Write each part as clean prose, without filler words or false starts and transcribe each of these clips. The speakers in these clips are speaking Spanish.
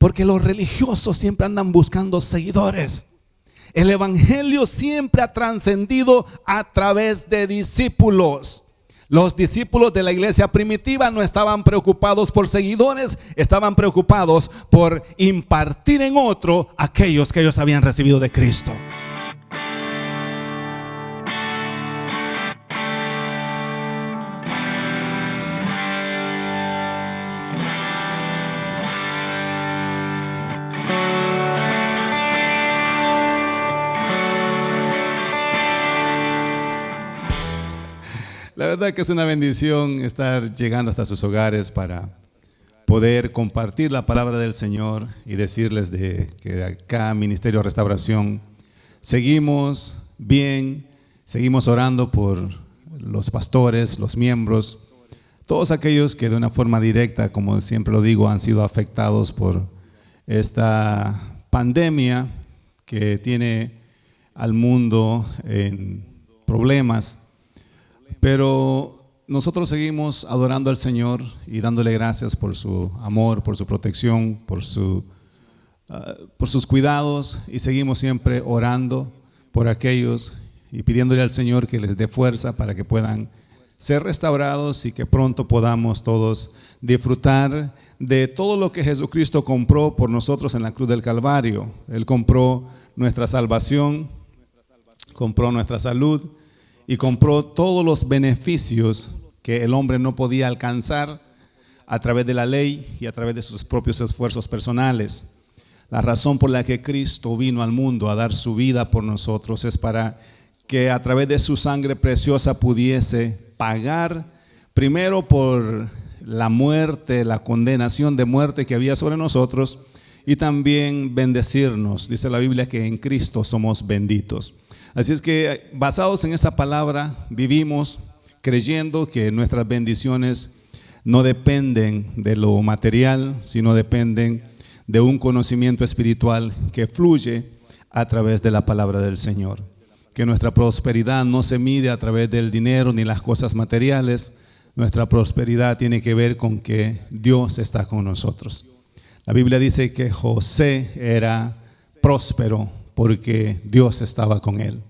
Porque los religiosos siempre andan buscando seguidores. El evangelio siempre ha trascendido a través de discípulos. Los discípulos de la iglesia primitiva no estaban preocupados por seguidores, estaban preocupados por impartir en otro aquellos que ellos habían recibido de Cristo. La verdad que es una bendición estar llegando hasta sus hogares para poder compartir la palabra del Señor y decirles de que acá Ministerio Restauración seguimos bien, seguimos orando por los pastores, los miembros, todos aquellos que de una forma directa, como siempre lo digo, han sido afectados por esta pandemia que tiene al mundo en problemas. Pero nosotros seguimos adorando al Señor y dándole gracias por su amor, por su protección, por sus cuidados, y seguimos siempre orando por aquellos y pidiéndole al Señor que les dé fuerza para que puedan ser restaurados y que pronto podamos todos disfrutar de todo lo que Jesucristo compró por nosotros en la cruz del Calvario. Él compró nuestra salvación, compró nuestra salud y compró todos los beneficios que el hombre no podía alcanzar a través de la ley y a través de sus propios esfuerzos personales. La razón por la que Cristo vino al mundo a dar su vida por nosotros es para que a través de su sangre preciosa pudiese pagar primero por la muerte, la condenación de muerte que había sobre nosotros, y también bendecirnos. Dice la Biblia que en Cristo somos benditos. Así es que basados en esa palabra vivimos creyendo que nuestras bendiciones no dependen de lo material, sino dependen de un conocimiento espiritual que fluye a través de la palabra del Señor. Que nuestra prosperidad no se mide a través del dinero ni las cosas materiales. Nuestra prosperidad tiene que ver con que Dios está con nosotros. La Biblia dice que José era próspero porque Dios estaba con él.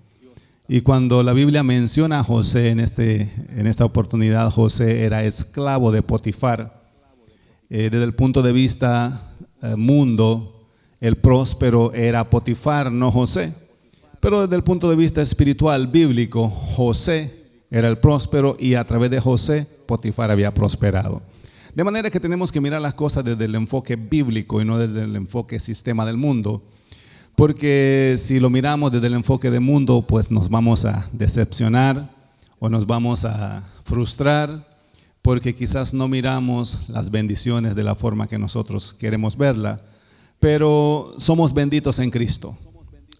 Y cuando la Biblia menciona a José en esta oportunidad, José era esclavo de Potifar. Desde el punto de vista mundo, el próspero era Potifar, no José. Pero desde el punto de vista espiritual, bíblico, José era el próspero, y a través de José, Potifar había prosperado. De manera que tenemos que mirar las cosas desde el enfoque bíblico y no desde el enfoque sistema del mundo. Porque si lo miramos desde el enfoque del mundo, pues nos vamos a decepcionar o nos vamos a frustrar, porque quizás no miramos las bendiciones de la forma que nosotros queremos verla. Pero somos benditos en Cristo,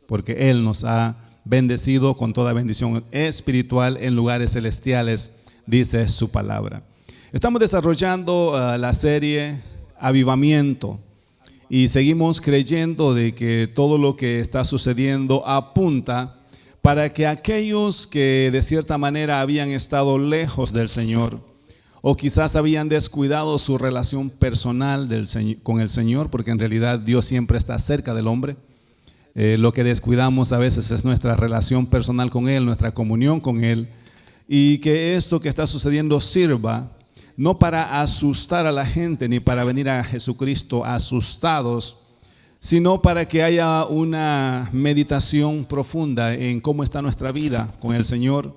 porque Él nos ha bendecido con toda bendición espiritual en lugares celestiales, dice su palabra. Estamos desarrollando la serie Avivamiento y seguimos creyendo de que todo lo que está sucediendo apunta para que aquellos que de cierta manera habían estado lejos del Señor, o quizás habían descuidado su relación personal con el Señor, porque en realidad Dios siempre está cerca del hombre. Lo que descuidamos a veces es nuestra relación personal con Él, nuestra comunión con Él, y que esto que está sucediendo sirva no para asustar a la gente ni para venir a Jesucristo asustados, sino para que haya una meditación profunda en cómo está nuestra vida con el Señor.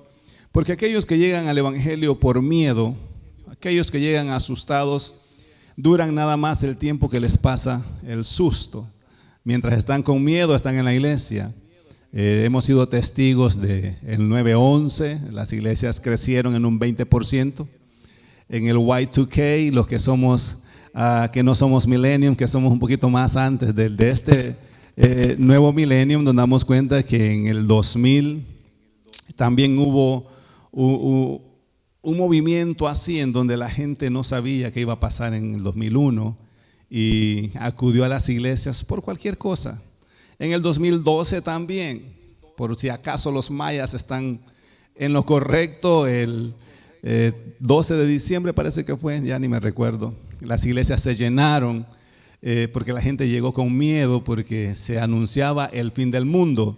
Porque aquellos que llegan al Evangelio por miedo, aquellos que llegan asustados, duran nada más el tiempo que les pasa el susto. Mientras están con miedo, están en la iglesia. Hemos sido testigos del 9/11, las iglesias crecieron en un 20%. En el Y2K, los que somos, que no somos millennium, que somos un poquito más antes de este nuevo millennium, nos damos cuenta que en el 2000 también hubo un movimiento así, en donde la gente no sabía qué iba a pasar en el 2001 y acudió a las iglesias por cualquier cosa. En el 2012 también, por si acaso los mayas están en lo correcto, el 12 de diciembre parece que fue, ya ni me recuerdo, las iglesias se llenaron porque la gente llegó con miedo porque se anunciaba el fin del mundo.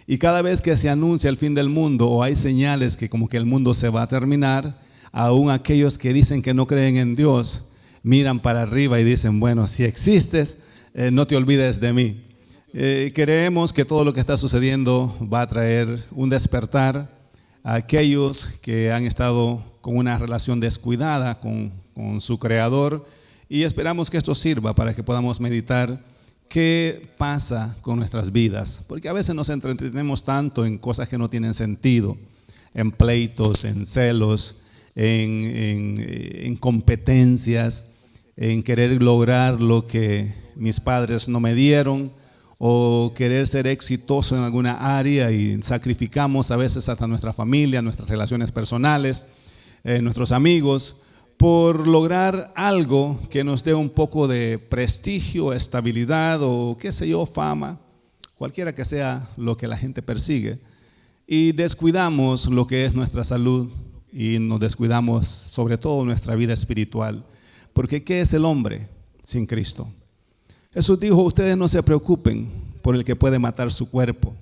Y cada vez que se anuncia el fin del mundo o hay señales que como que el mundo se va a terminar, aún aquellos que dicen que no creen en Dios miran para arriba y dicen, bueno, si existes, no te olvides de mí. Creemos que todo lo que está sucediendo va a traer un despertar a aquellos que han estado con una relación descuidada con su Creador, y esperamos que esto sirva para que podamos meditar qué pasa con nuestras vidas, porque a veces nos entretenemos tanto en cosas que no tienen sentido, en pleitos, en celos, en competencias, en querer lograr lo que mis padres no me dieron, o querer ser exitoso en alguna área y sacrificamos a veces hasta nuestra familia, nuestras relaciones personales, nuestros amigos, por lograr algo que nos dé un poco de prestigio, estabilidad o qué sé yo, fama, cualquiera que sea lo que la gente persigue, y descuidamos lo que es nuestra salud y nos descuidamos sobre todo nuestra vida espiritual, porque ¿qué es el hombre sin Cristo? Jesús dijo, ustedes no se preocupen por el que puede matar su cuerpo,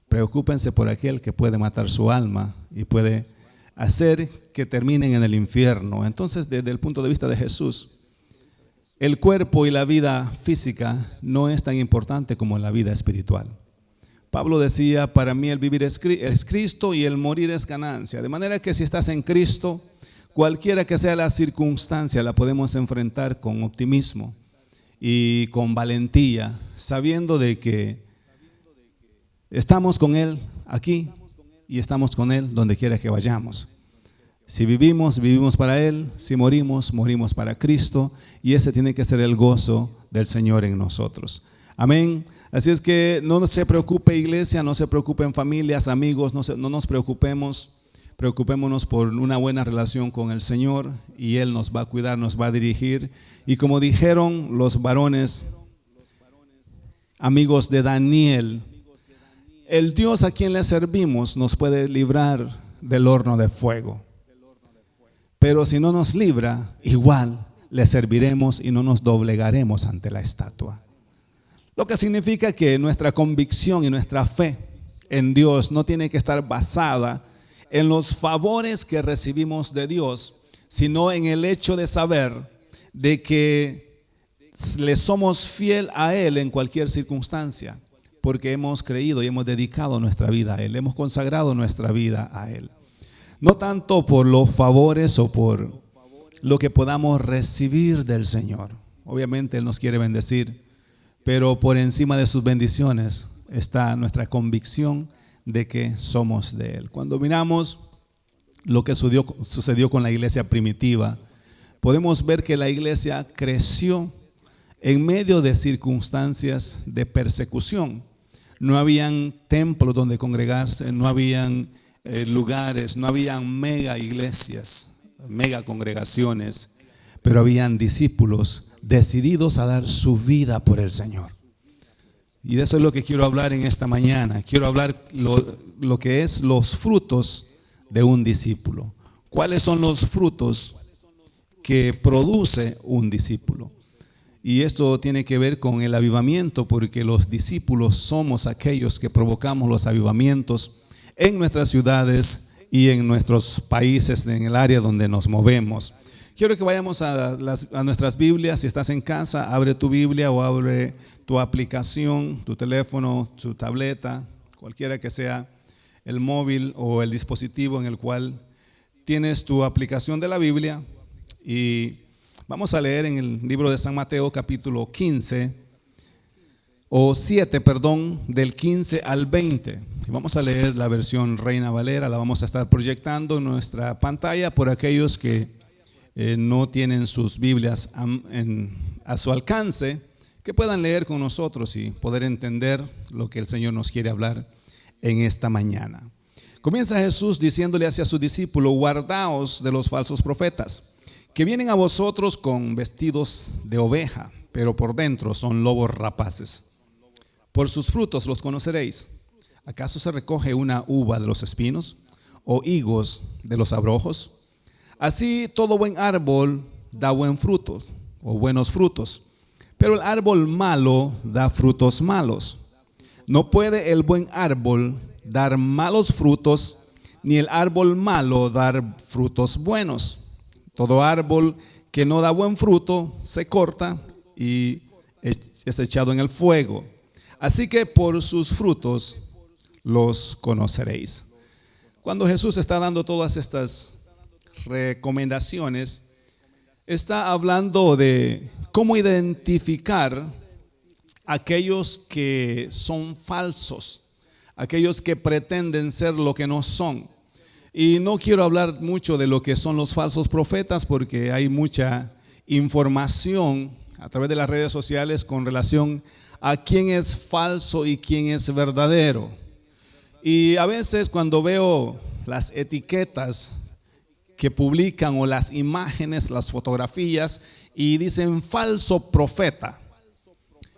preocúpense por aquel que puede matar su alma y puede hacer que terminen en el infierno. Entonces, desde el punto de vista de Jesús, el cuerpo y la vida física no es tan importante como la vida espiritual. Pablo decía, para mí el vivir es Cristo y el morir es ganancia. De manera que si estás en Cristo, cualquiera que sea la circunstancia, la podemos enfrentar con optimismo y con valentía, sabiendo de que estamos con Él aquí y estamos con Él donde quiera que vayamos. Si vivimos, vivimos para Él. Si morimos, morimos para Cristo. Y ese tiene que ser el gozo del Señor en nosotros. Amén. Así es que no se preocupe, iglesia, no se preocupen familias, amigos, no nos preocupemos. Preocupémonos por una buena relación con el Señor y Él nos va a cuidar, nos va a dirigir. Y como dijeron los varones, amigos de Daniel, el Dios a quien le servimos nos puede librar del horno de fuego. Pero si no nos libra, igual le serviremos y no nos doblegaremos ante la estatua. Lo que significa que nuestra convicción y nuestra fe en Dios no tiene que estar basada en los favores que recibimos de Dios, sino en el hecho de saber de que le somos fiel a Él en cualquier circunstancia, porque hemos creído y hemos dedicado nuestra vida a Él, hemos consagrado nuestra vida a Él. No tanto por los favores o por lo que podamos recibir del Señor. Obviamente Él nos quiere bendecir, pero por encima de sus bendiciones está nuestra convicción de que somos de Él. Cuando miramos lo que sucedió con la iglesia primitiva, podemos ver que la iglesia creció en medio de circunstancias de persecución. No habían templos donde congregarse, no habían lugares, no habían mega iglesias, mega congregaciones, pero habían discípulos decididos a dar su vida por el Señor. Y de eso es lo que quiero hablar en esta mañana. Quiero hablar lo que es los frutos de un discípulo. ¿Cuáles son los frutos que produce un discípulo? Y esto tiene que ver con el avivamiento, porque los discípulos somos aquellos que provocamos los avivamientos en nuestras ciudades y en nuestros países, en el área donde nos movemos. Quiero que vayamos a nuestras Biblias. Si estás en casa, abre tu Biblia o abre tu aplicación, tu teléfono, tu tableta, cualquiera que sea el móvil o el dispositivo en el cual tienes tu aplicación de la Biblia, y vamos a leer en el libro de San Mateo capítulo 7, del 15 al 20. Y vamos a leer la versión Reina Valera, la vamos a estar proyectando en nuestra pantalla por aquellos que no tienen sus Biblias a su alcance, que puedan leer con nosotros y poder entender lo que el Señor nos quiere hablar en esta mañana. Comienza Jesús diciéndole hacia sus discípulos: guardaos de los falsos profetas, que vienen a vosotros con vestidos de oveja, pero por dentro son lobos rapaces. Por sus frutos los conoceréis. ¿Acaso se recoge una uva de los espinos o higos de los abrojos? Así todo buen árbol da buen fruto o buenos frutos, pero el árbol malo da frutos malos. No puede el buen árbol dar malos frutos, ni el árbol malo dar frutos buenos. Todo árbol que no da buen fruto se corta y es echado en el fuego. Así que por sus frutos los conoceréis. Cuando Jesús está dando todas estas recomendaciones, está hablando de cómo identificar aquellos que son falsos, aquellos que pretenden ser lo que no son. Y no quiero hablar mucho de lo que son los falsos profetas, porque hay mucha información a través de las redes sociales con relación a quién es falso y quién es verdadero. Y a veces cuando veo las etiquetas que publican o las imágenes, las fotografías, y dicen falso profeta,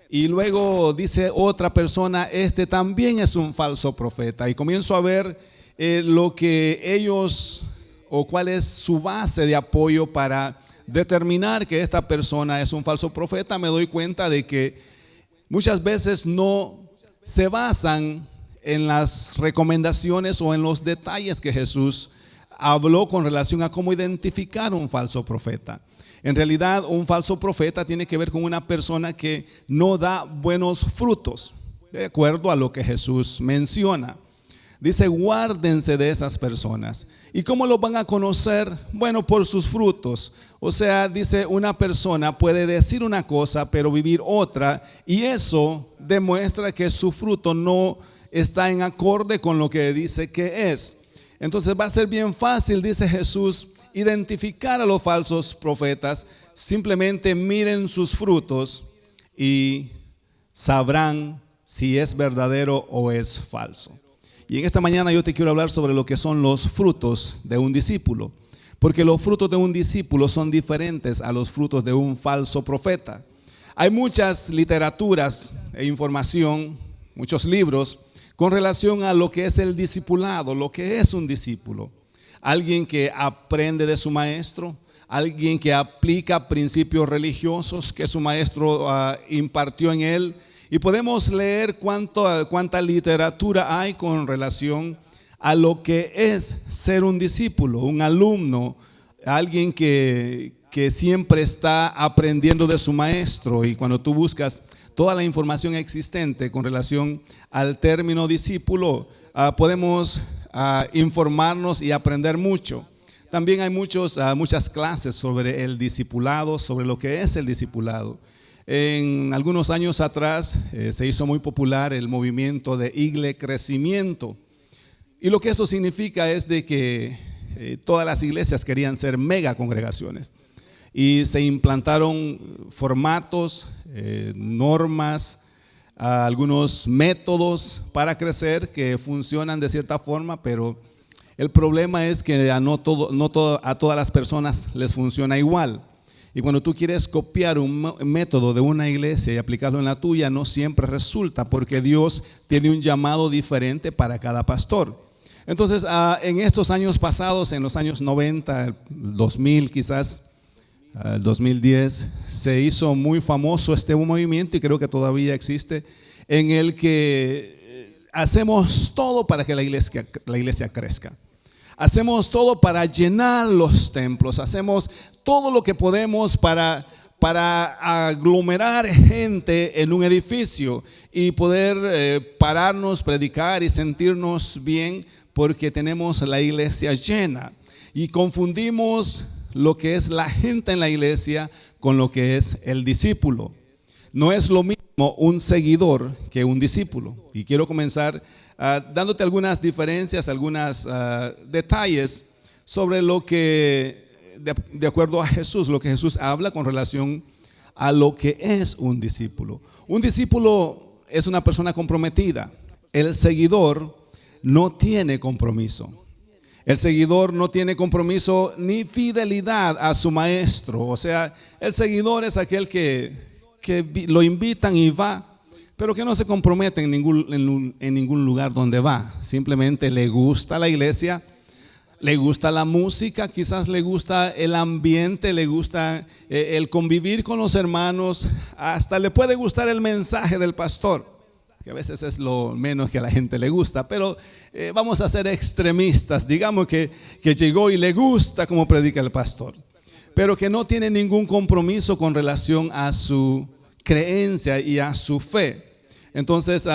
y luego dice otra persona, este también es un falso profeta, y comienzo a ver lo que ellos o cuál es su base de apoyo para determinar que esta persona es un falso profeta. Me doy cuenta de que muchas veces no se basan en las recomendaciones o en los detalles que Jesús habló con relación a cómo identificar un falso profeta. En realidad, un falso profeta tiene que ver con una persona que no da buenos frutos, de acuerdo a lo que Jesús menciona. Dice, guárdense de esas personas. ¿Y cómo los van a conocer? Bueno, por sus frutos. O sea, dice, una persona puede decir una cosa pero vivir otra, y eso demuestra que su fruto no está en acorde con lo que dice que es. Entonces va a ser bien fácil, dice Jesús, identificar a los falsos profetas. Simplemente miren sus frutos y sabrán si es verdadero o es falso. Y en esta mañana yo te quiero hablar sobre lo que son los frutos de un discípulo, porque los frutos de un discípulo son diferentes a los frutos de un falso profeta. Hay muchas literaturas e información, muchos libros con relación a lo que es el discipulado, lo que es un discípulo. Alguien que aprende de su maestro, alguien que aplica principios religiosos que su maestro impartió en él. Y podemos leer cuánta literatura hay con relación a lo que es ser un discípulo, un alumno, alguien que siempre está aprendiendo de su maestro. Y cuando tú buscas toda la información existente con relación al término discípulo, podemos informarnos y aprender mucho. También hay muchas clases sobre el discipulado, sobre lo que es el discipulado. En algunos años atrás se hizo muy popular el movimiento de Igle Crecimiento, y lo que esto significa es de que todas las iglesias querían ser mega congregaciones, y se implantaron formatos, normas, algunos métodos para crecer que funcionan de cierta forma, pero el problema es que a todas las personas les funciona igual. Y cuando tú quieres copiar un método de una iglesia y aplicarlo en la tuya, no siempre resulta, porque Dios tiene un llamado diferente para cada pastor. Entonces, en estos años pasados, en los años 90, el 2000 quizás, el 2010, se hizo muy famoso este movimiento, y creo que todavía existe, en el que hacemos todo para que la iglesia crezca. Hacemos todo para llenar los templos, hacemos todo lo que podemos para aglomerar gente en un edificio y poder pararnos, predicar y sentirnos bien porque tenemos la iglesia llena. Y confundimos lo que es la gente en la iglesia con lo que es el discípulo. No es lo mismo un seguidor que un discípulo. Y quiero comenzar dándote algunas diferencias, algunos detalles sobre lo que, de acuerdo a Jesús, lo que Jesús habla con relación a lo que es un discípulo. Un discípulo es una persona comprometida. El seguidor no tiene compromiso. El seguidor no tiene compromiso ni fidelidad a su maestro. O sea, el seguidor es aquel que lo invitan y va, pero que no se compromete en ningún lugar donde va. Simplemente le gusta la iglesia, le gusta la música, quizás le gusta el ambiente, le gusta el convivir con los hermanos, hasta le puede gustar el mensaje del pastor, que a veces es lo menos que a la gente le gusta, pero vamos a ser extremistas, digamos que llegó y le gusta como predica el pastor, pero que no tiene ningún compromiso con relación a su creencia y a su fe. Entonces,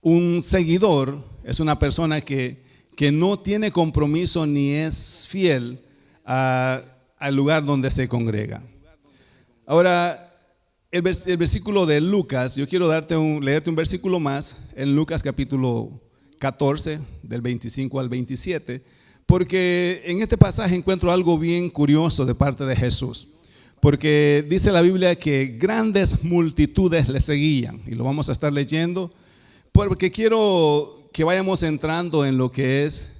un seguidor es una persona que no tiene compromiso ni es fiel al lugar donde se congrega. Ahora, el versículo de Lucas, yo quiero leerte un versículo más en Lucas capítulo 14, del 25 al 27, porque en este pasaje encuentro algo bien curioso de parte de Jesús. Porque dice la Biblia que grandes multitudes le seguían, y lo vamos a estar leyendo, porque quiero que vayamos entrando en lo que es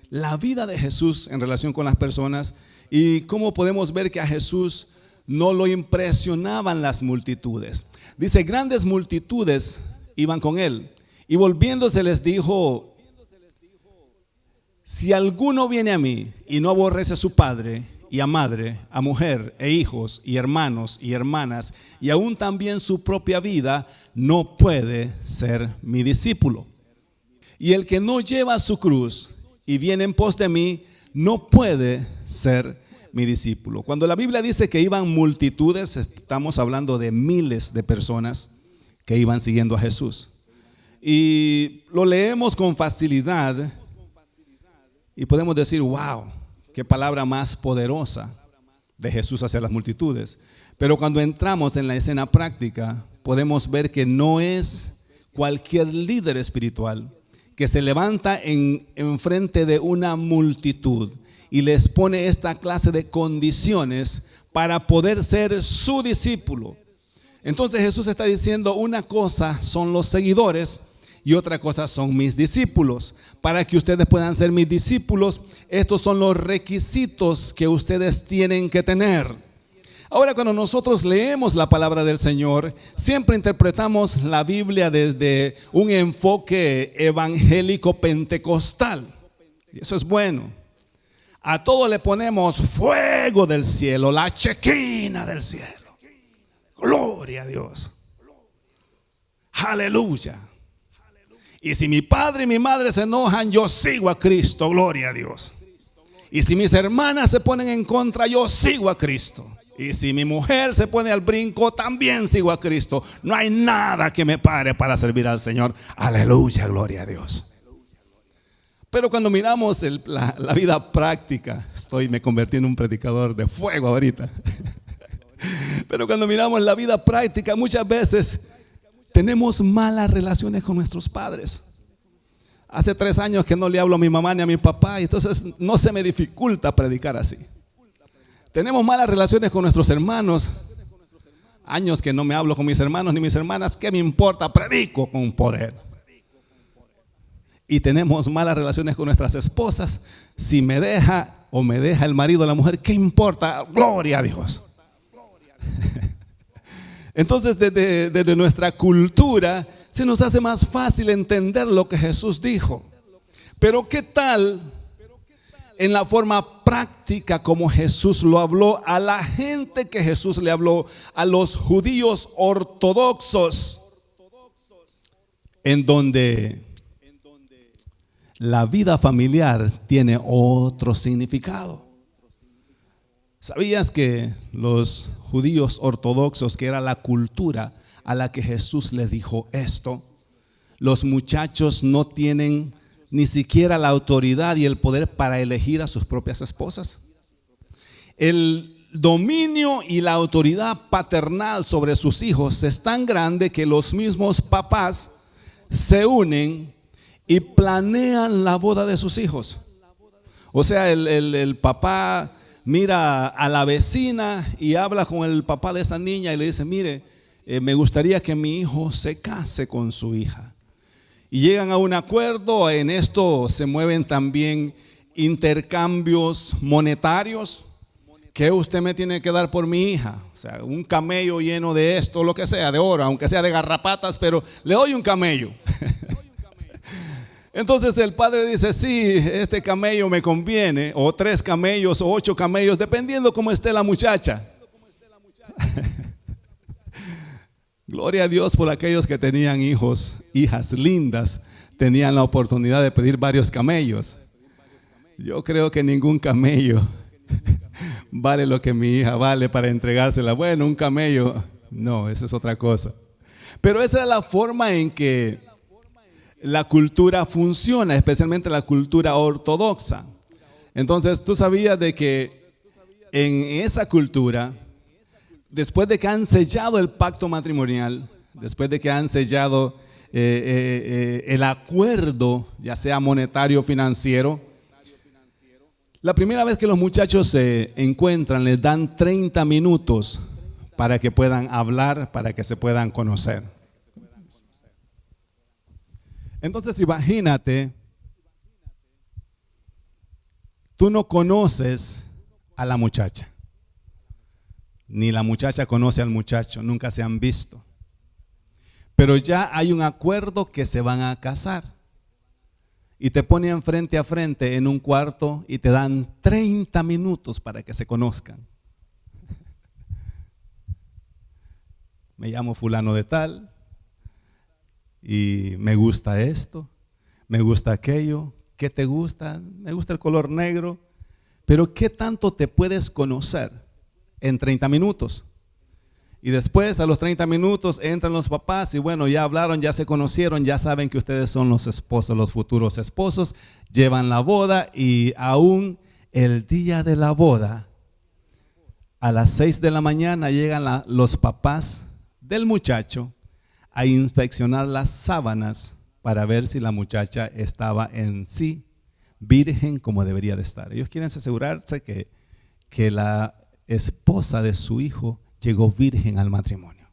la vida de Jesús en relación con las personas y cómo podemos ver que a Jesús no lo impresionaban las multitudes. Dice, grandes multitudes iban con él, y volviéndose les dijo: si alguno viene a mí y no aborrece a su padre y a madre, a mujer e hijos y hermanos y hermanas, y aún también su propia vida, no puede ser mi discípulo. Y el que no lleva su cruz y viene en pos de mí, no puede ser mi discípulo. Cuando la Biblia dice que iban multitudes, estamos hablando de miles de personas que iban siguiendo a Jesús. Y lo leemos con facilidad y podemos decir: wow, qué palabra más poderosa de Jesús hacia las multitudes. Pero cuando entramos en la escena práctica, podemos ver que no es cualquier líder espiritual que se levanta en frente de una multitud y les pone esta clase de condiciones para poder ser su discípulo. Entonces Jesús está diciendo: una cosa son los seguidores y otra cosa son mis discípulos. Para que ustedes puedan ser mis discípulos, estos son los requisitos que ustedes tienen que tener. Ahora, cuando nosotros leemos la palabra del Señor, siempre interpretamos la Biblia desde un enfoque evangélico pentecostal. Y eso es bueno. A todo le ponemos fuego del cielo, la chequina del cielo. Gloria a Dios. Aleluya. Y si mi padre y mi madre se enojan, yo sigo a Cristo, gloria a Dios. Y si mis hermanas se ponen en contra, yo sigo a Cristo. Y si mi mujer se pone al brinco, también sigo a Cristo. No hay nada que me pare para servir al Señor. Aleluya, gloria a Dios. Pero cuando miramos la vida práctica, me convertí en un predicador de fuego ahorita. Pero cuando miramos la vida práctica, muchas veces tenemos malas relaciones con nuestros padres. Hace 3 años que no le hablo a mi mamá ni a mi papá, y entonces no se me dificulta predicar así. Tenemos malas relaciones con nuestros hermanos. Años que no me hablo con mis hermanos ni mis hermanas. ¿Qué me importa? Predico con poder. Y tenemos malas relaciones con nuestras esposas. Si me deja o me deja el marido o la mujer, ¿qué importa? Gloria a Dios. Entonces, desde nuestra cultura se nos hace más fácil entender lo que Jesús dijo. Pero ¿qué tal en la forma práctica como Jesús lo habló a la gente que Jesús le habló, a los judíos ortodoxos, en donde la vida familiar tiene otro significado? ¿Sabías que los judíos ortodoxos, que era la cultura a la que Jesús les dijo esto, los muchachos no tienen ni siquiera la autoridad y el poder para elegir a sus propias esposas? El dominio y la autoridad paternal sobre sus hijos es tan grande que los mismos papás se unen y planean la boda de sus hijos. O sea, el papá mira a la vecina y habla con el papá de esa niña y le dice: mire, me gustaría que mi hijo se case con su hija. Y llegan a un acuerdo. En esto se mueven también intercambios monetarios. ¿Qué usted me tiene que dar por mi hija? O sea, un camello lleno de esto, lo que sea, de oro, aunque sea de garrapatas, pero le doy un camello. Entonces el padre dice, sí, este camello me conviene, o 3 camellos, o 8 camellos, dependiendo cómo esté la muchacha. Gloria a Dios por aquellos que tenían hijos, hijas lindas, tenían la oportunidad de pedir varios camellos. Yo creo que ningún camello vale lo que mi hija vale para entregársela. Bueno, un camello, no, esa es otra cosa. Pero esa es la forma en que la cultura funciona, especialmente la cultura ortodoxa. Entonces, tú sabías de que en esa cultura, después de que han sellado el pacto matrimonial, después de que han sellado el acuerdo, ya sea monetario o financiero, la primera vez que los muchachos se encuentran, les dan 30 minutos para que puedan hablar, para que se puedan conocer. Entonces imagínate, tú no conoces a la muchacha, ni la muchacha conoce al muchacho, nunca se han visto, pero ya hay un acuerdo que se van a casar. Y te ponen frente a frente en un cuarto y te dan 30 minutos para que se conozcan. Me llamo fulano de tal y me gusta esto, me gusta aquello. ¿Qué te gusta? Me gusta el color negro. Pero ¿qué tanto te puedes conocer en 30 minutos? Y después a los 30 minutos entran los papás y bueno, ya hablaron, ya se conocieron, ya saben que ustedes son los esposos, los futuros esposos, llevan la boda y aún el día de la boda, a las 6 de la mañana llegan los papás del muchacho a inspeccionar las sábanas para ver si la muchacha estaba en sí virgen como debería de estar. Ellos quieren asegurarse que la esposa de su hijo llegó virgen al matrimonio.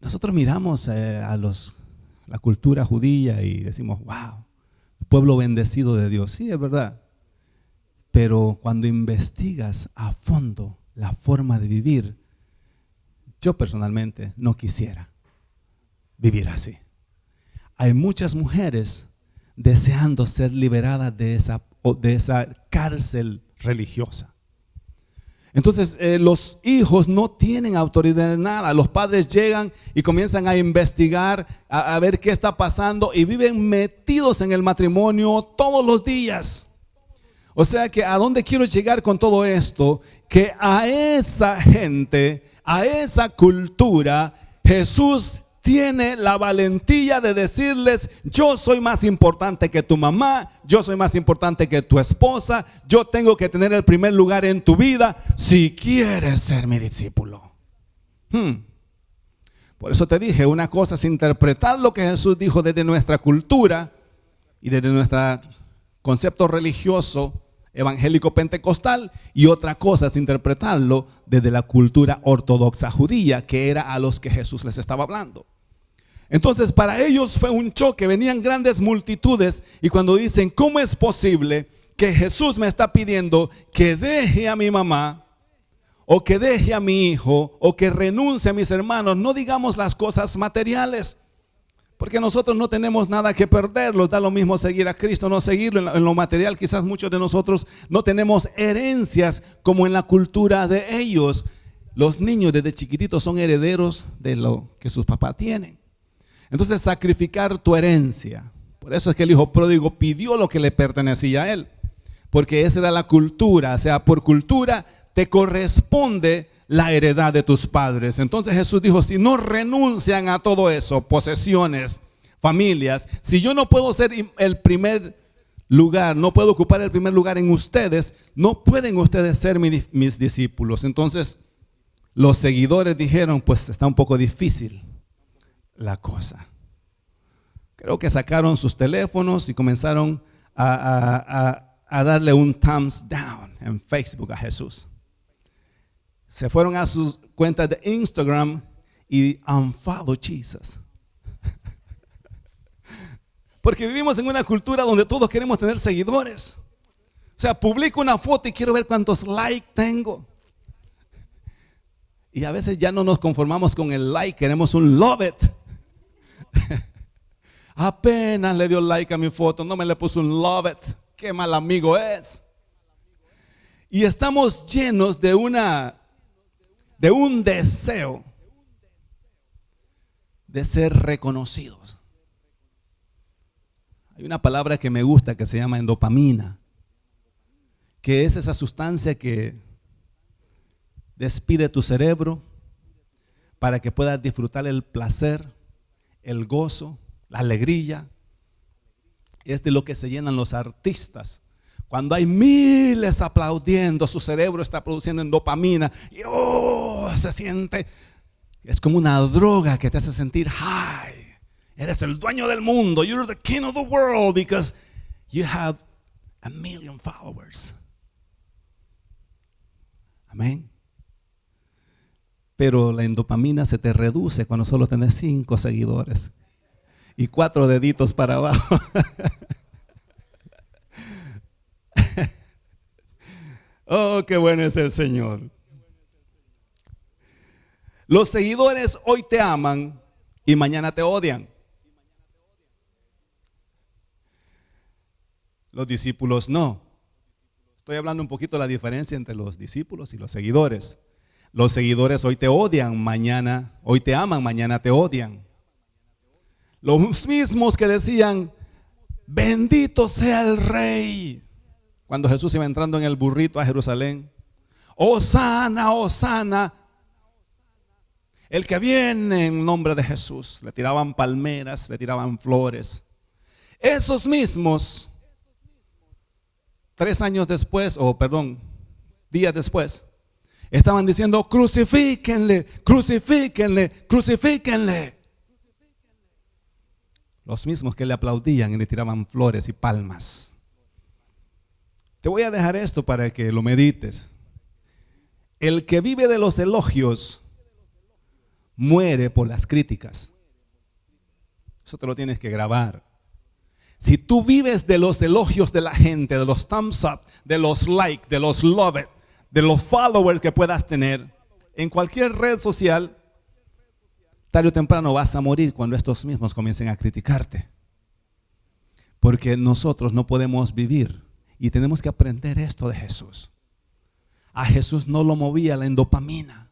Nosotros miramos la cultura judía y decimos, wow, pueblo bendecido de Dios. Sí, es verdad. Pero cuando investigas a fondo la forma de vivir, yo personalmente no quisiera vivir así. Hay muchas mujeres deseando ser liberadas de esa cárcel religiosa. Entonces los hijos no tienen autoridad en nada. Los padres llegan y comienzan a investigar, a ver qué está pasando y viven metidos en el matrimonio todos los días. O sea que ¿a dónde quiero llegar con todo esto? Que a esa gente, a esa cultura, Jesús tiene la valentía de decirles: yo soy más importante que tu mamá, yo soy más importante que tu esposa, yo tengo que tener el primer lugar en tu vida si quieres ser mi discípulo. Por eso te dije, una cosa es interpretar lo que Jesús dijo desde nuestra cultura y desde nuestro concepto religioso evangélico pentecostal, y otra cosa es interpretarlo desde la cultura ortodoxa judía, que era a los que Jesús les estaba hablando. Entonces para ellos fue un choque, venían grandes multitudes y cuando dicen: ¿cómo es posible que Jesús me está pidiendo que deje a mi mamá o que deje a mi hijo o que renuncie a mis hermanos? No digamos las cosas materiales, porque nosotros no tenemos nada que perder. Nos da lo mismo seguir a Cristo, no seguirlo. En lo material quizás muchos de nosotros no tenemos herencias como en la cultura de ellos. Los niños desde chiquititos son herederos de lo que sus papás tienen. Entonces sacrificar tu herencia. Por eso es que el hijo pródigo pidió lo que le pertenecía a él, porque esa era la cultura. O sea, por cultura te corresponde la heredad de tus padres. Entonces Jesús dijo: si no renuncian a todo eso, posesiones, familias, si yo no puedo ser el primer lugar, no puedo ocupar el primer lugar en ustedes, no pueden ustedes ser mis discípulos. Entonces los seguidores dijeron: pues está un poco difícil la cosa. Creo que sacaron sus teléfonos y comenzaron a darle un thumbs down en Facebook a Jesús. Se fueron a sus cuentas de Instagram y unfollow Jesus. Porque vivimos en una cultura donde todos queremos tener seguidores. O sea, publico una foto y quiero ver cuántos likes tengo. Y a veces ya no nos conformamos con el like, queremos un love it. Apenas le dio like a mi foto, no me le puso un love it. Qué mal amigo es. Y estamos llenos de un deseo de ser reconocidos. Hay una palabra que me gusta que se llama endopamina, que es esa sustancia que despide tu cerebro para que puedas disfrutar el placer, el gozo, la alegría. Es de lo que se llenan los artistas. Cuando hay miles aplaudiendo, su cerebro está produciendo endopamina y se siente, es como una droga que te hace sentir high. Eres el dueño del mundo. You're the king of the world because you have 1,000,000 followers. Amén. Pero la endopamina se te reduce cuando solo tenés 5 seguidores y 4 deditos para abajo. Oh, qué bueno es el Señor. Los seguidores hoy te aman y mañana te odian. Los discípulos no. Estoy hablando un poquito de la diferencia entre los discípulos y los seguidores. Los seguidores hoy te odian, hoy te aman, mañana te odian. Los mismos que decían, bendito sea el Rey, cuando Jesús iba entrando en el burrito a Jerusalén. Hosana, Hosana, el que viene en nombre de Jesús. Le tiraban palmeras, le tiraban flores. Esos mismos, días después, estaban diciendo, crucifíquenle, crucifíquenle, crucifíquenle. Los mismos que le aplaudían y le tiraban flores y palmas. Te voy a dejar esto para que lo medites. El que vive de los elogios muere por las críticas. Eso te lo tienes que grabar. Si tú vives de los elogios de la gente, de los thumbs up, de los like, de los love it, de los followers que puedas tener en cualquier red social, tarde o temprano vas a morir cuando estos mismos comiencen a criticarte. Porque nosotros no podemos vivir y tenemos que aprender esto de Jesús. A Jesús no lo movía la endopamina.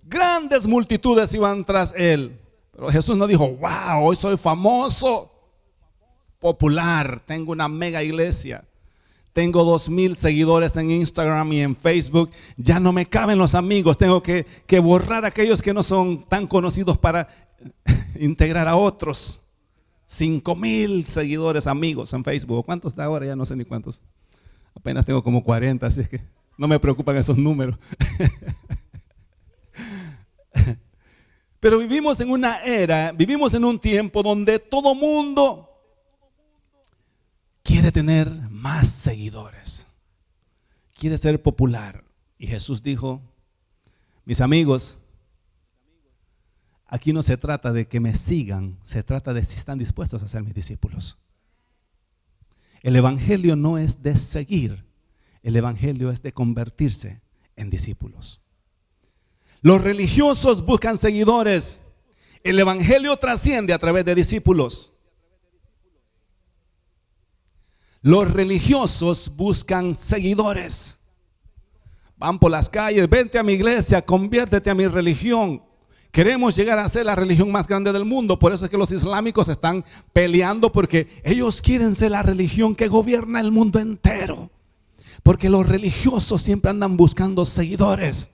Grandes multitudes iban tras él, pero Jesús no dijo, wow, hoy soy famoso, popular, tengo una mega iglesia. Tengo 2,000 seguidores en Instagram y en Facebook. Ya no me caben los amigos. Tengo que borrar a aquellos que no son tan conocidos para integrar a otros. 5,000 seguidores, amigos en Facebook. ¿Cuántos da ahora? Ya no sé ni cuántos. Apenas tengo como 40, así es que no me preocupan esos números. Pero vivimos en una era, vivimos en un tiempo donde todo mundo quiere tener más seguidores, quiere ser popular. Y Jesús dijo, mis amigos, aquí no se trata de que me sigan, se trata de si están dispuestos a ser mis discípulos. El evangelio no es de seguir, el evangelio es de convertirse en discípulos. Los religiosos buscan seguidores, el evangelio trasciende a través de discípulos. Los religiosos buscan seguidores. Van por las calles, vente a mi iglesia, conviértete a mi religión. Queremos llegar a ser la religión más grande del mundo. Por eso es que los islámicos están peleando, porque ellos quieren ser la religión que gobierna el mundo entero. Porque los religiosos siempre andan buscando seguidores.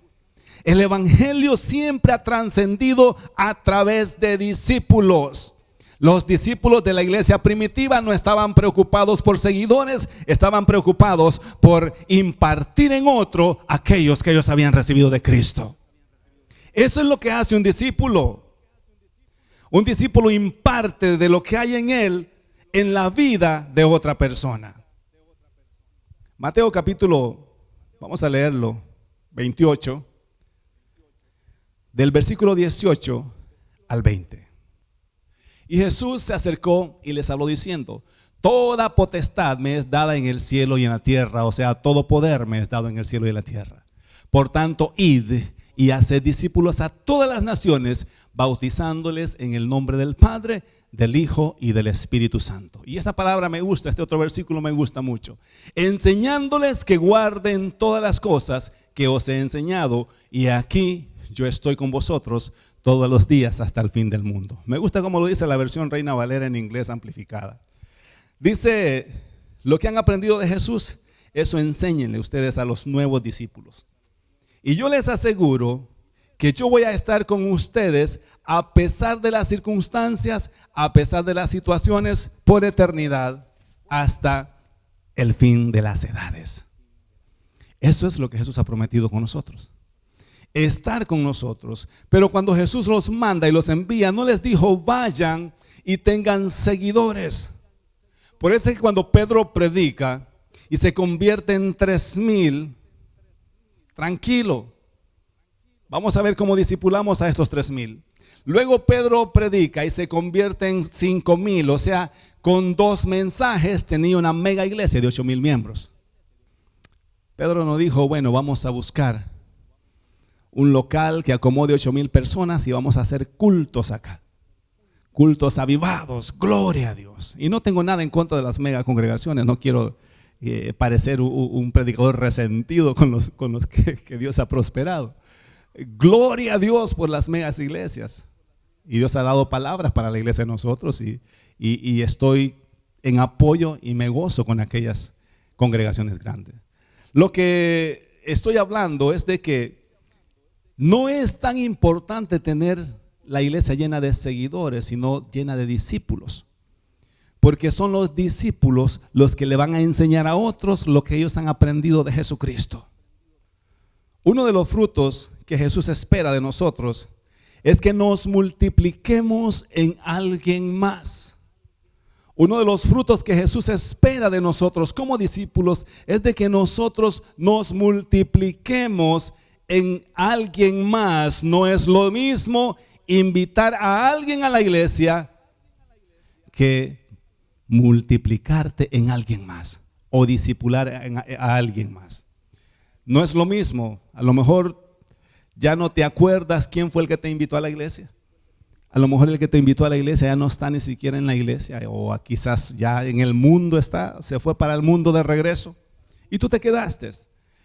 El evangelio siempre ha trascendido a través de discípulos. Los discípulos de la iglesia primitiva no estaban preocupados por seguidores, estaban preocupados por impartir en otro aquellos que ellos habían recibido de Cristo. Eso es lo que hace un discípulo. Un discípulo imparte de lo que hay en él en la vida de otra persona. Mateo capítulo, vamos a leerlo, 28, del versículo 18 al 20. Y Jesús se acercó y les habló diciendo, toda potestad me es dada en el cielo y en la tierra, o sea, todo poder me es dado en el cielo y en la tierra. Por tanto, id y haced discípulos a todas las naciones, bautizándoles en el nombre del Padre, del Hijo y del Espíritu Santo. Y esta palabra me gusta, este otro versículo me gusta mucho. Enseñándoles que guarden todas las cosas que os he enseñado, y aquí yo estoy con vosotros todos los días hasta el fin del mundo. Me gusta como lo dice la versión Reina Valera en inglés amplificada. Dice, lo que han aprendido de Jesús, eso enséñenle ustedes a los nuevos discípulos. Y yo les aseguro que yo voy a estar con ustedes a pesar de las circunstancias, a pesar de las situaciones, por eternidad, hasta el fin de las edades. Eso es lo que Jesús ha prometido con nosotros, estar con nosotros. Pero cuando Jesús los manda y los envía, no les dijo vayan y tengan seguidores. Por eso es que cuando Pedro predica y se convierte en 3,000, tranquilo, vamos a ver cómo discipulamos a estos 3,000. Luego Pedro predica y se convierte en 5,000, o sea, con 2 mensajes tenía una mega iglesia de 8,000 miembros. Pedro no dijo, bueno, vamos a buscar un local que acomode 8,000 personas y vamos a hacer cultos acá. Cultos avivados, gloria a Dios. Y no tengo nada en contra de las mega congregaciones, no quiero parecer un predicador resentido con los que Dios ha prosperado. Gloria a Dios por las megas iglesias. Y Dios ha dado palabras para la iglesia de nosotros y estoy en apoyo y me gozo con aquellas congregaciones grandes. Lo que estoy hablando es de que no es tan importante tener la iglesia llena de seguidores, sino llena de discípulos. Porque son los discípulos los que le van a enseñar a otros lo que ellos han aprendido de Jesucristo. Uno de los frutos que Jesús espera de nosotros es que nos multipliquemos en alguien más. Uno de los frutos que Jesús espera de nosotros como discípulos es de que nosotros nos multipliquemos en alguien más. No es lo mismo invitar a alguien a la iglesia que multiplicarte en alguien más o discipular a alguien más. No es lo mismo. A lo mejor ya no te acuerdas quién fue el que te invitó a la iglesia. A lo mejor el que te invitó a la iglesia ya no está ni siquiera en la iglesia, o quizás ya en el mundo está, se fue para el mundo de regreso y tú te quedaste.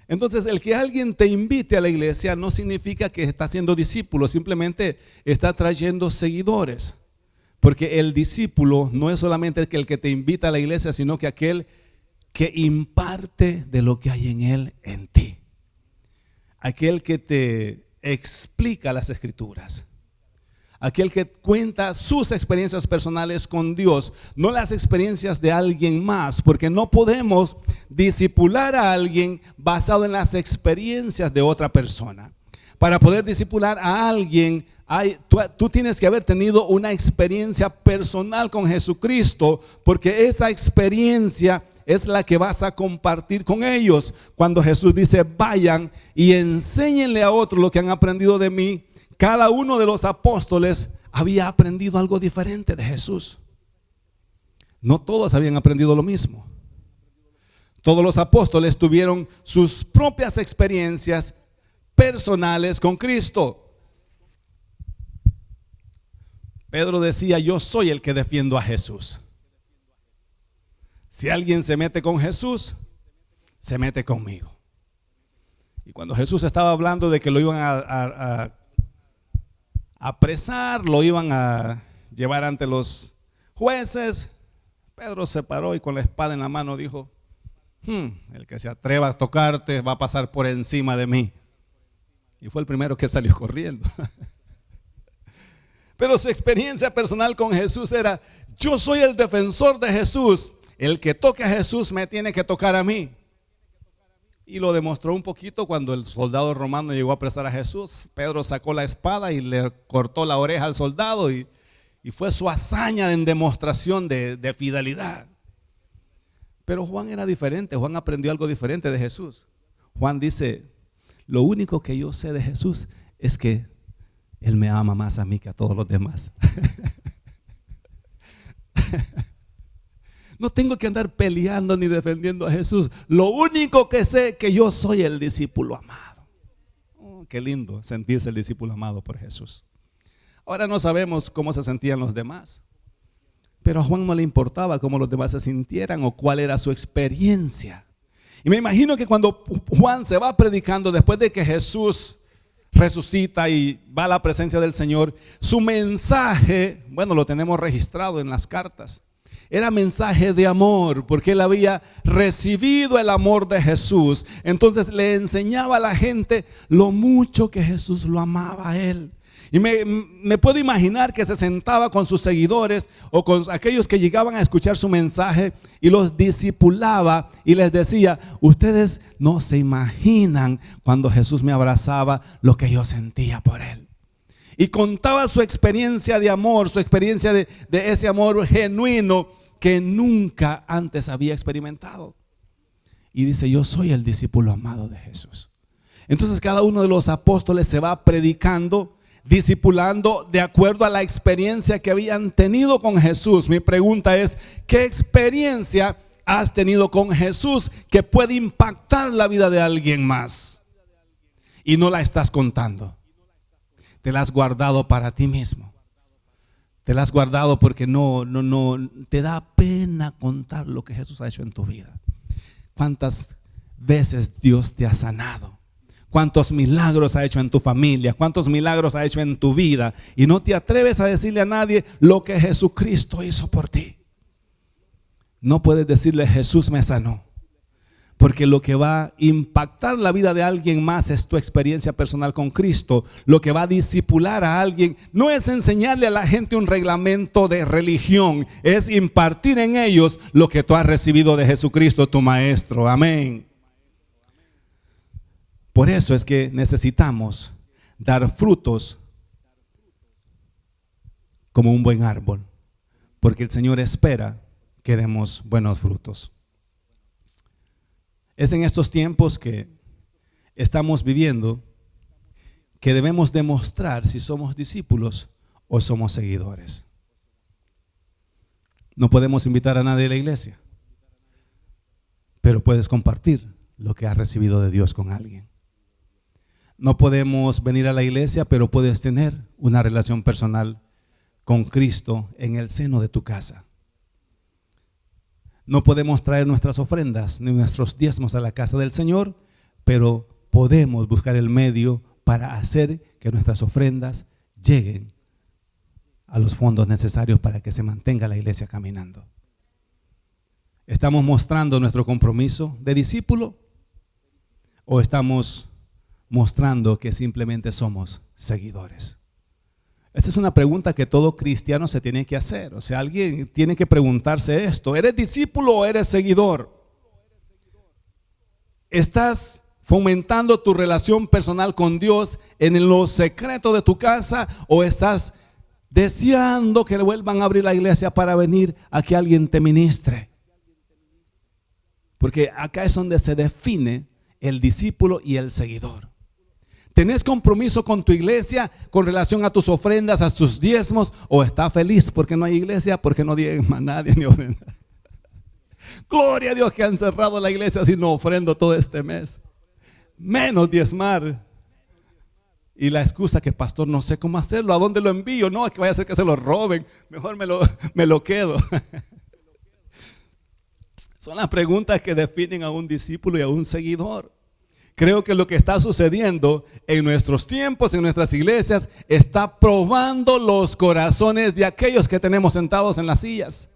Entonces el que alguien te invite a la iglesia no significa que está siendo discípulo, simplemente está trayendo seguidores. Porque el discípulo no es solamente el que te invita a la iglesia, sino que aquel que imparte de lo que hay en él en ti. Aquel que te explica las escrituras. Aquel que cuenta sus experiencias personales con Dios, no las experiencias de alguien más, porque no podemos discipular a alguien basado en las experiencias de otra persona. Para poder discipular a alguien, tú tienes que haber tenido una experiencia personal con Jesucristo, porque esa experiencia es la que vas a compartir con ellos. Cuando Jesús dice vayan y enséñenle a otros lo que han aprendido de mí, cada uno de los apóstoles había aprendido algo diferente de Jesús. No todos habían aprendido lo mismo. Todos los apóstoles tuvieron sus propias experiencias personales con Cristo. Pedro decía, yo soy el que defiendo a Jesús. Si alguien se mete con Jesús, se mete conmigo. Y cuando Jesús estaba hablando de que lo iban a apresar, lo iban a llevar ante los jueces, Pedro se paró y con la espada en la mano dijo, el que se atreva a tocarte va a pasar por encima de mí. Y fue el primero que salió corriendo. Pero su experiencia personal con Jesús era, yo soy el defensor de Jesús, el que toque a Jesús me tiene que tocar a mí. Y lo demostró un poquito cuando el soldado romano llegó a apresar a Jesús. Pedro sacó la espada y le cortó la oreja al soldado y fue su hazaña en demostración de fidelidad. Pero Juan era diferente, Juan aprendió algo diferente de Jesús. Juan dice, lo único que yo sé de Jesús es que Él me ama más a mí que a todos los demás. No tengo que andar peleando ni defendiendo a Jesús. Lo único que sé es que yo soy el discípulo amado. Qué lindo sentirse el discípulo amado por Jesús. Ahora no sabemos cómo se sentían los demás. Pero a Juan no le importaba cómo los demás se sintieran o cuál era su experiencia. Y me imagino que cuando Juan se va predicando después de que Jesús resucita y va a la presencia del Señor, su mensaje, bueno, lo tenemos registrado en las cartas, era mensaje de amor, porque él había recibido el amor de Jesús. Entonces le enseñaba a la gente lo mucho que Jesús lo amaba a él. Y me puedo imaginar que se sentaba con sus seguidores o con aquellos que llegaban a escuchar su mensaje y los discipulaba y les decía: ustedes no se imaginan cuando Jesús me abrazaba lo que yo sentía por él. Y contaba su experiencia de amor, su experiencia de ese amor genuino que nunca antes había experimentado. Y dice: yo soy el discípulo amado de Jesús. Entonces cada uno de los apóstoles se va predicando, discipulando de acuerdo a la experiencia que habían tenido con Jesús. Mi pregunta es: ¿qué experiencia has tenido con Jesús que puede impactar la vida de alguien más? Y no la estás contando. Te la has guardado para ti mismo. Te la has guardado porque no te da pena contar lo que Jesús ha hecho en tu vida. ¿Cuántas veces Dios te ha sanado? ¿Cuántos milagros ha hecho en tu familia? ¿Cuántos milagros ha hecho en tu vida? Y no te atreves a decirle a nadie lo que Jesucristo hizo por ti. No puedes decirle: Jesús me sanó. Porque lo que va a impactar la vida de alguien más es tu experiencia personal con Cristo. Lo que va a discipular a alguien no es enseñarle a la gente un reglamento de religión, es impartir en ellos lo que tú has recibido de Jesucristo, tu maestro. Amén. Por eso es que necesitamos dar frutos como un buen árbol, porque el Señor espera que demos buenos frutos. Es en estos tiempos que estamos viviendo que debemos demostrar si somos discípulos o somos seguidores. No podemos invitar a nadie a la iglesia, pero puedes compartir lo que has recibido de Dios con alguien. No podemos venir a la iglesia, pero puedes tener una relación personal con Cristo en el seno de tu casa. No podemos traer nuestras ofrendas ni nuestros diezmos a la casa del Señor, pero podemos buscar el medio para hacer que nuestras ofrendas lleguen a los fondos necesarios para que se mantenga la iglesia caminando. ¿Estamos mostrando nuestro compromiso de discípulo o estamos mostrando que simplemente somos seguidores? Esta es una pregunta que todo cristiano se tiene que hacer. O sea, alguien tiene que preguntarse esto: ¿eres discípulo o eres seguidor? ¿Estás fomentando tu relación personal con Dios en lo secreto de tu casa o estás deseando que le vuelvan a abrir la iglesia para venir a que alguien te ministre? Porque acá es donde se define el discípulo y el seguidor. ¿Tenés compromiso con tu iglesia con relación a tus ofrendas, a tus diezmos? ¿O estás feliz porque no hay iglesia, porque no diezma nadie ni ofrenda? Gloria a Dios que han cerrado la iglesia así no ofrendo todo este mes. Menos diezmar. Y la excusa que: pastor, no sé cómo hacerlo, ¿a dónde lo envío? No, es que vaya a ser que se lo roben, mejor me lo quedo. Son las preguntas que definen a un discípulo y a un seguidor. Creo que lo que está sucediendo en nuestros tiempos, en nuestras iglesias, está probando los corazones de aquellos que tenemos sentados en las sillas.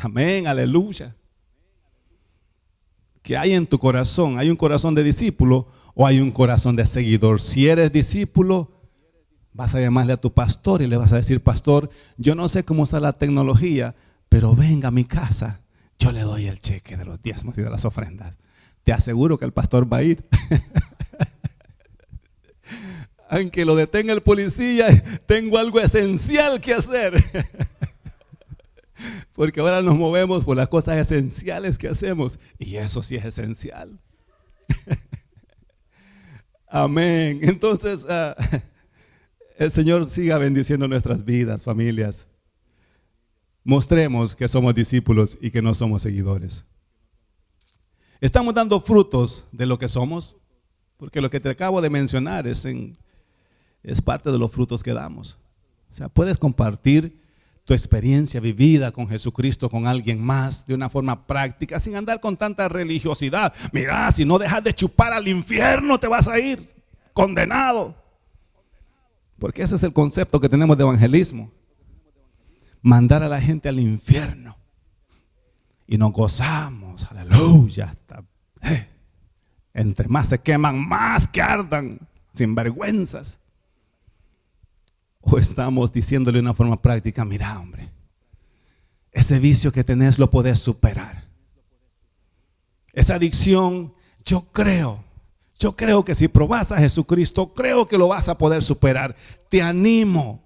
Amén, aleluya. ¿Qué hay en tu corazón? ¿Hay un corazón de discípulo o hay un corazón de seguidor? Si eres discípulo, vas a llamarle a tu pastor y le vas a decir: pastor, yo no sé cómo está la tecnología, pero venga a mi casa, yo le doy el cheque de los diezmos y de las ofrendas. Te aseguro que el pastor va a ir. Aunque lo detenga el policía, tengo algo esencial que hacer. Porque ahora nos movemos por las cosas esenciales que hacemos. Y eso sí es esencial. Amén. Entonces, el Señor siga bendiciendo nuestras vidas, familias. Mostremos que somos discípulos y que no somos seguidores. ¿Estamos dando frutos de lo que somos? Porque lo que te acabo de mencionar es parte de los frutos que damos. O sea, puedes compartir tu experiencia vivida con Jesucristo, con alguien más, de una forma práctica, sin andar con tanta religiosidad. Mira, si no dejas de chupar, al infierno te vas a ir condenado. Porque ese es el concepto que tenemos de evangelismo: mandar a la gente al infierno. Y nos gozamos, aleluya, hasta, entre más se queman, más que ardan, sin vergüenzas. O estamos diciéndole de una forma práctica: mira, hombre, ese vicio que tenés lo podés superar. Esa adicción, yo creo que si probás a Jesucristo, creo que lo vas a poder superar. Te animo.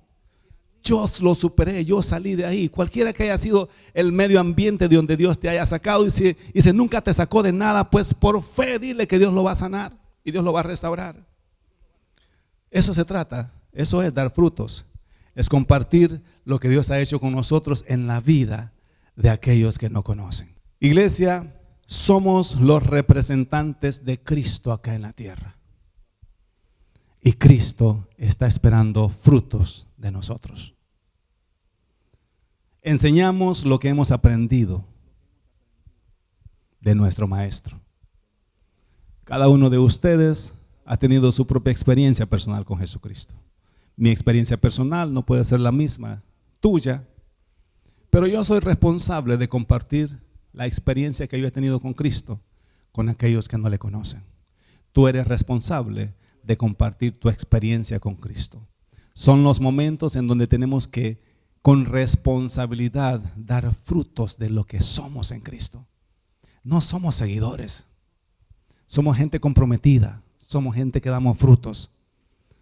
Yo lo superé, yo salí de ahí. Cualquiera que haya sido el medio ambiente de donde Dios te haya sacado, y si nunca te sacó de nada, pues por fe dile que Dios lo va a sanar y Dios lo va a restaurar. Eso se trata. Eso es dar frutos, es compartir lo que Dios ha hecho con nosotros en la vida de aquellos que no conocen. Iglesia, somos los representantes de Cristo acá en la tierra. Y Cristo está esperando frutos de nosotros. Enseñamos lo que hemos aprendido de nuestro Maestro. Cada uno de ustedes ha tenido su propia experiencia personal con Jesucristo. Mi experiencia personal no puede ser la misma tuya, pero yo soy responsable de compartir la experiencia que yo he tenido con Cristo con aquellos que no le conocen. Tú eres responsable de compartir tu experiencia con Cristo. Son los momentos en donde tenemos que, con responsabilidad, dar frutos de lo que somos en Cristo. No somos seguidores, somos gente comprometida, somos gente que damos frutos.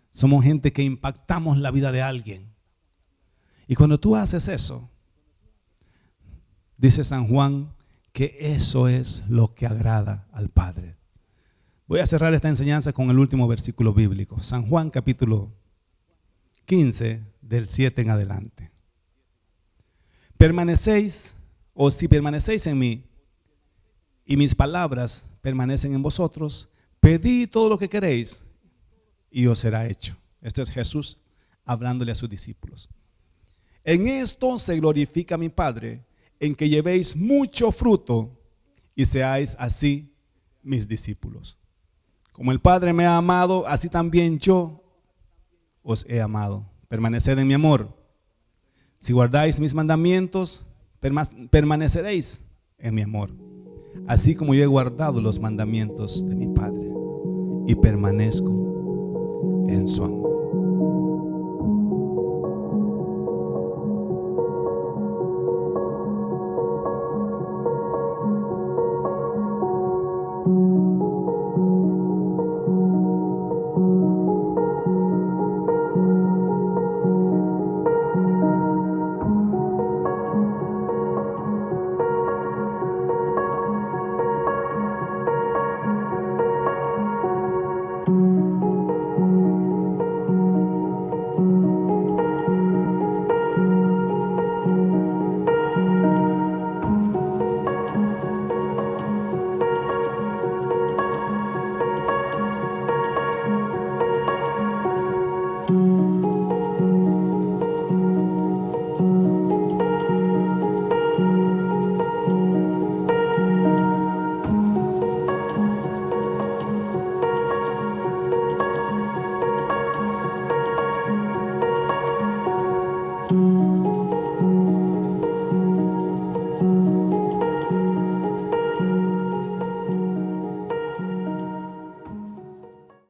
Somos gente que impactamos la vida de alguien. Y cuando tú haces eso, dice San Juan que eso es lo que agrada al Padre. Voy a cerrar esta enseñanza con el último versículo bíblico. San Juan capítulo 15, del 7 en adelante. Permanecéis, o si permanecéis en mí y mis palabras permanecen en vosotros, pedid todo lo que queréis y os será hecho. Este es Jesús hablándole a sus discípulos. En esto se glorifica mi Padre, en que llevéis mucho fruto y seáis así mis discípulos. Como el Padre me ha amado, así también yo os he amado. Permaneced en mi amor. Si guardáis mis mandamientos, permaneceréis en mi amor, así como yo he guardado los mandamientos de mi Padre y permanezco en su amor.